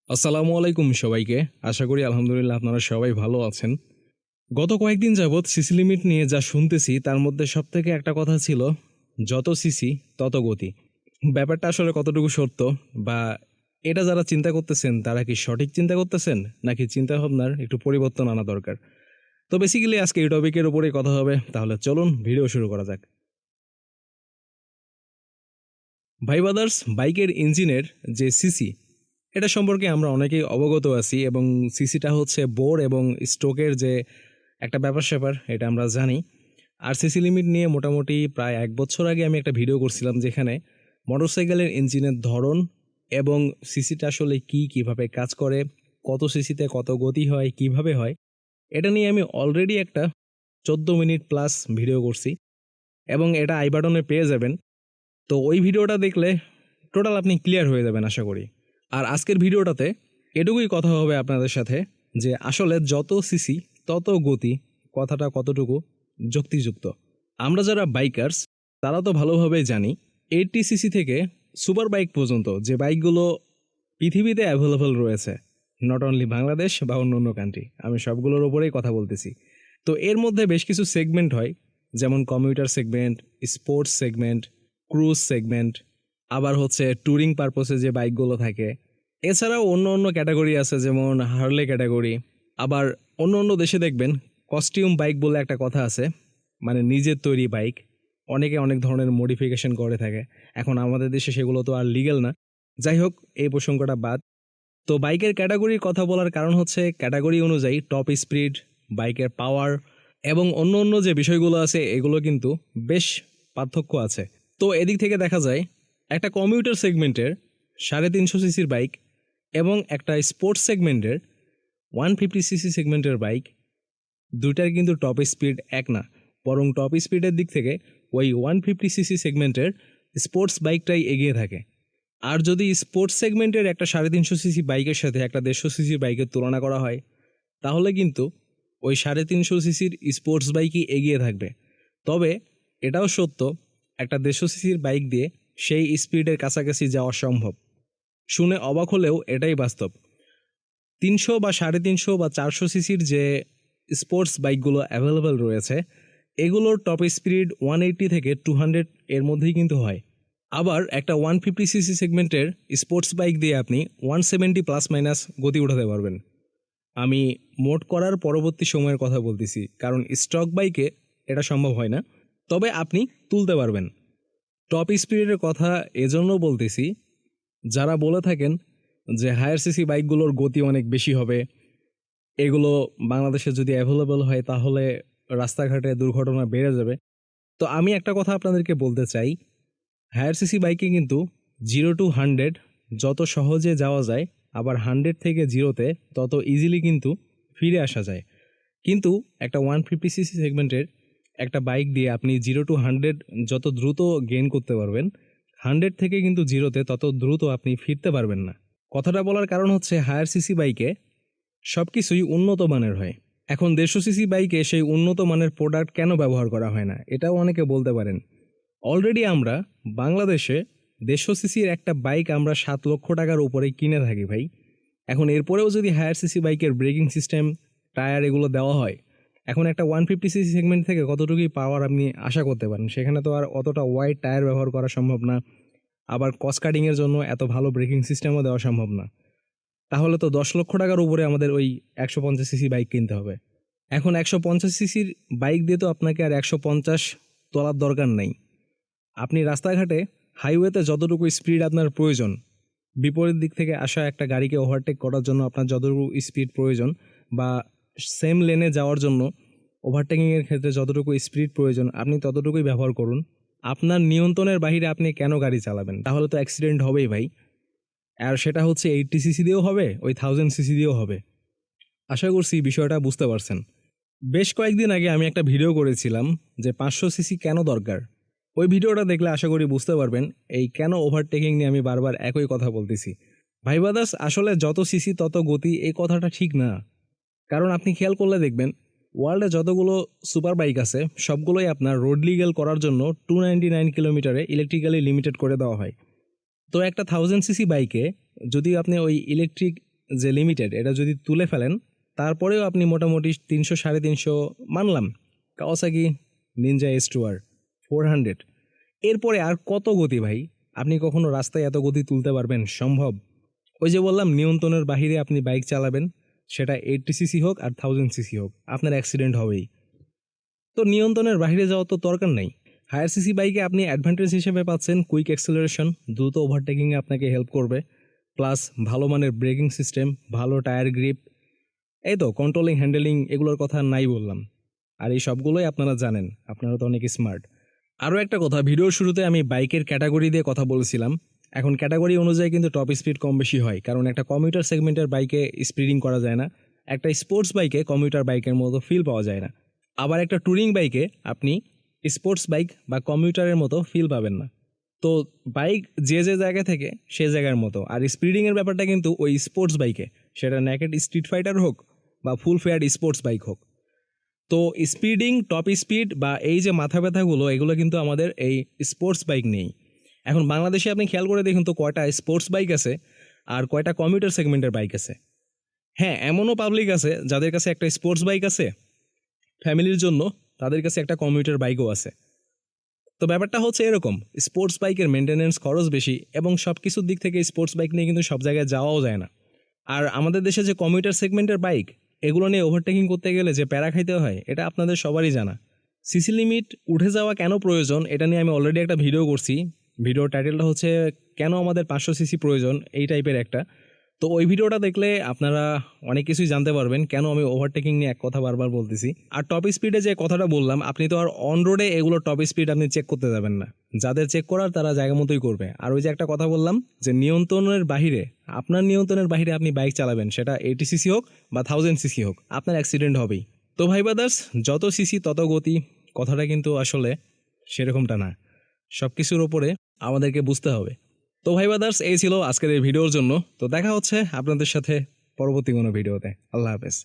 আসসালামু আলাইকুম সবাইকে। আশা করি আলহামদুলিল্লাহ আপনারা সবাই ভালো আছেন। গত কয়েকদিন যাবৎ সিসি লিমিট নিয়ে যা শুনতেছি তার মধ্যে সবথেকে একটা কথা ছিল, যত সিসি তত গতি। ব্যাপারটা আসলে কতটুকু সত্য, বা এটা যারা চিন্তা করতেছেন তারা কি সঠিক চিন্তা করতেছেন, নাকি চিন্তাভাবনার একটু পরিবর্তন আনা দরকার? তো বেসিক্যালি আজকে এই টপিকের উপরেই কথা হবে। তাহলে চলুন ভিডিও শুরু করা যাক। ভাই ব্রাদার্স, বাইকের ইঞ্জিনের যে সিসি, এটা সম্পর্কে আমরা অনেকেই অবগত আছি, এবং সিসিটা হচ্ছে বোর এবং স্ট্রোকের যে একটা ব্যাপার-স্যাপার, এটা আমরা জানি। আর সিসি লিমিট নিয়ে মোটামুটি প্রায় ১ বছর আগে আমি একটা ভিডিও করছিলাম, যেখানে মোটরসাইকেলের ইঞ্জিনের ধরন এবং সিসিটা আসলে কী, কীভাবে কাজ করে, কত সিসিতে কত গতি হয়, কিভাবে হয়, এটা নিয়ে আমি অলরেডি একটা ১৪ মিনিট প্লাস ভিডিও করছি, এবং এটা আই বাটনে পেয়ে যাবেন। তো ওই ভিডিওটা দেখলে টোটাল আপনি ক্লিয়ার হয়ে যাবেন আশা করি। আর আজকের ভিডিওটাতে এটুকুই কথা হবে আপনাদের সাথে, যে আসলে যত সিসি তত গতি কথাটা কতটুকু যুক্তিযুক্ত। আমরা যারা বাইকার্স তারা তো ভালোভাবেই জানি 80 সিসি থেকে সুপার বাইক পর্যন্ত যে বাইকগুলো পৃথিবীতে অ্যাভেলেবল রয়েছে, নট অনলি বাংলাদেশ বা অন্য অন্য কান্ট্রি, আমি সবগুলোর ওপরেই কথা বলতেছি। তো এর মধ্যে বেশ কিছু সেগমেন্ট হয়, যেমন commuter segment, sports segment, cruise segment, আবার হচ্ছে ট্যুরিং পারপসে যে বাইকগুলো থাকে। এছাড়াও অন্য অন্য ক্যাটাগরি আছে, যেমন হার্লে ক্যাটাগরি। আবার অন্য অন্য দেশে দেখবেন কস্টিউম বাইক বলে একটা কথা আছে, মানে নিজের তৈরি বাইক। অনেকে অনেক ধরনের মডিফিকেশন করে থাকে। এখন আমাদের দেশে সেগুলো তো আর লিগ্যাল না। যাই হোক, এই প্রসঙ্গটা বাদ। তো বাইকের ক্যাটাগরির কথা বলার কারণ হচ্ছে, ক্যাটাগরি অনুযায়ী টপ স্পিড, বাইকের পাওয়ার এবং অন্য অন্য যে বিষয়গুলো আছে, এগুলো কিন্তু বেশ পার্থক্য আছে। তো এদিক থেকে দেখা যায় একটা কমিউটার সেগমেন্টের 350 সিসির বাইক এবং একটা স্পোর্টস সেগমেন্টের 150 সিসি সেগমেন্টের বাইক, দুইটার কিন্তু টপ স্পিড এক না, বরং টপ স্পিডের দিক থেকে ওই 150 সিসি সেগমেন্টের স্পোর্টস বাইকটাই এগিয়ে থাকে। আর যদি স্পোর্টস সেগমেন্টের একটা 350 সিসি বাইকের সাথে একটা 150 সিসির বাইকের তুলনা করা হয়, তাহলে কিন্তু ওই 350 সিসির স্পোর্টস বাইকই এগিয়ে থাকবে। তবে এটাও সত্য, একটা 150 সিসির বাইক দিয়ে সেই স্পিডের কাছাকাছি যাওয়া সম্ভব। শুনে অবাক হলেও এটাই বাস্তব। 300 বা 350 বা 400 সিসির যে স্পোর্টস বাইকগুলো অ্যাভেলেবেল রয়েছে, এগুলোর টপ স্পিড 180 থেকে 200 এর মধ্যেই কিন্তু হয়। আবার একটা 150 সিসি সেগমেন্টের স্পোর্টস বাইক দিয়ে আপনি 170 প্লাস মাইনাস গতি উঠাতে পারবেন। আমি মোড করার পরবর্তী সময়ের কথা বলতেছি, কারণ স্টক বাইকে এটা সম্ভব হয় না। তবে আপনি তুলতে পারবেন। টপ স্পিডের কথা এজন্য বলতেছি, যারা বলে থাকেন যে হায়ার সিসি বাইকগুলোর গতি অনেক বেশি হবে, এগুলো বাংলাদেশে যদি অ্যাভেলেবল হয় তাহলে রাস্তাঘাটে দুর্ঘটনা বেড়ে যাবে। তো আমি একটা কথা আপনাদেরকে বলতে চাই, হায়ার সিসি বাইকে কিন্তু 0 to 100 যত সহজে যাওয়া যায়, আবার 100 থেকে 0-তে তত ইজিলি কিন্তু ফিরে আসা যায়। কিন্তু একটা 150 সিসি সেগমেন্টের একটা বাইক দিয়ে আপনি 0 to 100 যত দ্রুত গেইন করতে পারবেন, 100 থেকে কিন্তু 0-তে তত দ্রুত আপনি ফিরতে পারবেন না। কথাটা বলার কারণ হচ্ছে, হায়ার সিসি বাইকে সব কিছুই উন্নত মানের হয়। এখন 150 সিসি বাইকে সেই উন্নত মানের প্রোডাক্ট কেন ব্যবহার করা হয় না, এটাও অনেকে বলতে পারেন। অলরেডি আমরা বাংলাদেশে 150 সিসির একটা বাইক আমরা 7 লক্ষ টাকার উপরে কিনে থাকি ভাই। এখন এরপরেও যদি হায়ার সিসি বাইকের ব্রেকিং সিস্টেম, টায়ার এগুলো দেওয়া হয়, এখন একটা 150 সিসি সেগমেন্ট থেকে কতটুকুই পাওয়ার আপনি আশা করতে পারেন? সেখানে তো আর অতটা ওয়াইড টায়ার ব্যবহার করা সম্ভব না। আবার কস্ট কাটিংয়ের জন্য এত ভালো ব্রেকিং সিস্টেমও দেওয়া সম্ভব না। তাহলে তো 10 লক্ষ টাকার উপরে আমাদের ওই 150 সিসি বাইক কিনতে হবে। এখন 150 সিসির বাইক দিয়ে তো আপনাকে আর 150 তোলার দরকার নেই। আপনি রাস্তাঘাটে হাইওয়েতে যতটুকু স্পিড আপনার প্রয়োজন, বিপরীত দিক থেকে আসা একটা গাড়িকে ওভারটেক করার জন্য আপনার যতটুকু স্পিড প্রয়োজন, বা সেম লেনে যাওয়ার জন্য ওভারটেকিংয়ের ক্ষেত্রে যতটুকু স্পিড প্রয়োজন, আপনি ততটুকুই ব্যবহার করুন। আপনার নিয়ন্ত্রণের বাইরে আপনি কেন গাড়ি চালাবেন? তাহলে তো অ্যাক্সিডেন্ট হবেই ভাই। আর সেটা হচ্ছে 80 সিসি দিয়েও হবে, ওই 1000 সিসি দিয়েও হবে। আশা করছি বিষয়টা বুঝতে পারছেন। বেশ কয়েকদিন আগে আমি একটা ভিডিও করেছিলাম যে 500 সিসি কেন দরকার। ওই ভিডিওটা দেখলে আশা করি বুঝতে পারবেন এই কেন ওভারটেকিং নিয়ে আমি বারবার একই কথা বলতেছি। ভাই ব্রাদার্স, আসলে যত সিসি তত গতি, এই কথাটা ঠিক না। কারণ আপনি খেয়াল করলে দেখবেন, ওয়ার্ল্ডে যতগুলো সুপার বাইক আছে সবগুলোই আপনার রোড লিগ্যাল করার জন্য 299 কিলোমিটারে ইলেকট্রিক্যালি লিমিটেড করে দেওয়া হয়। তো একটা 1000 সিসি বাইকে যদি আপনি ওই ইলেকট্রিক যে লিমিটেড এটা যদি তুলে ফেলেন, তারপরেও আপনি মোটামুটি 300-350 মানলাম কাওয়াসাকি নিনজা S2R 400, এরপরে আর কত গতি ভাই? আপনি কখনো রাস্তায় এত গতি তুলতে পারবেন? সম্ভব? ওই যে বললাম নিয়ন্ত্রণের বাহিরে আপনি বাইক চালাবেন, সেটা 80 সিসি হোক আর 1000 সিসি হোক, আপনার অ্যাক্সিডেন্ট হবেই। তো নিয়ন্ত্রণের বাইরে যাওয়া তো দরকার নাই। হায়ার সিসি বাইকে আপনি অ্যাডভান্টেজ হিসেবে পাচ্ছেন কুইক অ্যাক্সেলারেশন, দ্রুত ওভারটেকিংয়ে আপনাকে হেল্প করবে, প্লাস ভালো মানের ব্রেকিং সিস্টেম, ভালো টায়ার গ্রিপ, এই তো কন্ট্রোলিং হ্যান্ডেলিং, এগুলোর কথা নাই বললাম। আর এই সবগুলোই আপনারা জানেন, আপনারা তো অনেক স্মার্ট। আরও একটা কথা, ভিডিওর শুরুতে আমি বাইকের ক্যাটাগরি দিয়ে কথা বলেছিলাম। এখন ক্যাটাগরি অনুযায়ী কিন্তু টপ স্পিড কম বেশি হয়, কারণ একটা কমিউটার সেগমেন্টের বাইকে স্পিডিং করা যায় না, একটা স্পোর্টস বাইকে কমিউটার বাইকের মতো ফিল পাওয়া যায় না, আবার একটা ট্যুরিং বাইকে আপনি স্পোর্টস বাইক বা কমিউটারের মতো ফিল পাবেন না। তো বাইক যে যে জায়গা থেকে সে জায়গার মতো, আর স্পিডিংয়ের ব্যাপারটা কিন্তু ওই স্পোর্টস বাইকে, সেটা নেকেড স্ট্রিট ফাইটার হোক বা ফুল ফেয়ার স্পোর্টস বাইক হোক। তো স্পিডিং, টপ স্পিড বা এই যে মাথা ব্যথাগুলো, এগুলো কিন্তু আমাদের এই স্পোর্টস বাইক নেই। এখন বাংলাদেশে আপনি খেয়াল করে দেখুন তো কয়টা স্পোর্টস বাইক আছে আর কয়টা কমিউটার সেগমেন্টের বাইক আছে। হ্যাঁ, এমনও পাবলিক আছে যাদের কাছে একটা স্পোর্টস বাইক আছে ফ্যামিলির জন্য, তাদের কাছে একটা কমিউটার বাইকও আছে। তো ব্যাপারটা হচ্ছে এরকম, স্পোর্টস বাইকের মেনটেন্যান্স খরচ বেশি এবং সব কিছুর দিক থেকে স্পোর্টস বাইক নিয়ে কিন্তু সব জায়গায় যাওয়াও যায় না। আর আমাদের দেশে যে কমিউটার সেগমেন্টের বাইক, এগুলো নিয়ে ওভারটেকিং করতে গেলে যে প্যারা খাইতে হয়, এটা আপনাদের সবারই জানা। সিসি লিমিট উঠে যাওয়া কেন প্রয়োজন, এটা নিয়ে আমি অলরেডি একটা ভিডিও করছি। ভিডিওর টাইটেলটা হচ্ছে কেন আমাদের 500 সিসি প্রয়োজন, এই টাইপের একটা। তো ওই ভিডিওটা দেখলে আপনারা অনেক কিছুই জানতে পারবেন কেন আমি ওভারটেকিং নিয়ে এক কথা বারবার বলতেছি। আর টপ স্পিডে যে কথাটা বললাম, আপনি তো আর অন রোডে এগুলো টপ স্পিড আপনি চেক করতে যাবেন না, যাদের চেক করার তারা জায়গা মতোই করবে। আর ওই যে একটা কথা বললাম যে নিয়ন্ত্রণের বাহিরে, আপনার নিয়ন্ত্রণের বাহিরে আপনি বাইক চালাবেন, সেটা 80 সিসি হোক বা 1000 সিসি হোক, আপনার অ্যাক্সিডেন্ট হবেই। তো ভাই ব্রাদার্স, যত সিসি তত গতি, কথাটা কিন্তু আসলে সেরকমটা না, সব কিছুর ওপরে আমাদেরকে বুঝতে হবে। তো ভাই ব্রাদার্স, এই ছিল আজকের এই ভিডিওর জন্য। তো দেখা হচ্ছে আপনাদের সাথে পরবর্তী কোনো ভিডিওতে। আল্লাহ হাফেজ।